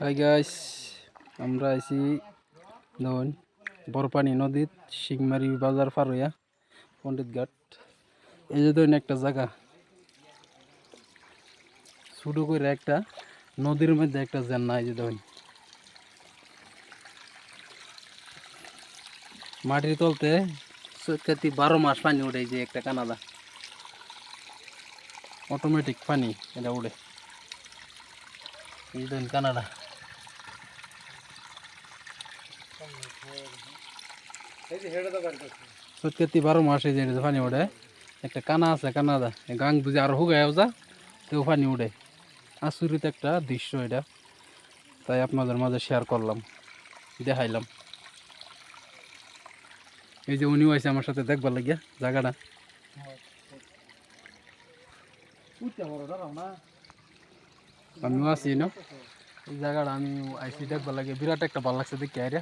Hi guys, আমরা আইছি ধন বরপানি নদীত শিংমারি বাজার পার হইয়া পণ্ডিত ঘাট। এই যে ধরুন একটা জায়গা ছোট করে একটা নদীর মধ্যে একটা ঝর্ণা। এই যে ধরুন মাটির তলতে 12 মাস পানি উঠে। যে একটা কানাডা অটোমেটিক পানি এটা উঠে। এই ধরুন কানাডা সত্যি 12 মাস এই যে পানি উঠে। একটা কানা আছে কানাডা গাং বুঝে আর হুগায় যা তেও পানি উঠে। আচরিত একটা দৃশ্য এটা, তাই আপনাদের মাঝে শেয়ার করলাম, দেখাইলাম। এই যে উনিও আছে আমার সাথে দেখবার লাগিয়া জায়গাটা। আমিও আছি না এই জায়গাটা, আমি আইসি দেখবার লাগে। বিরাট একটা ভালো লাগছে দেখি আরে।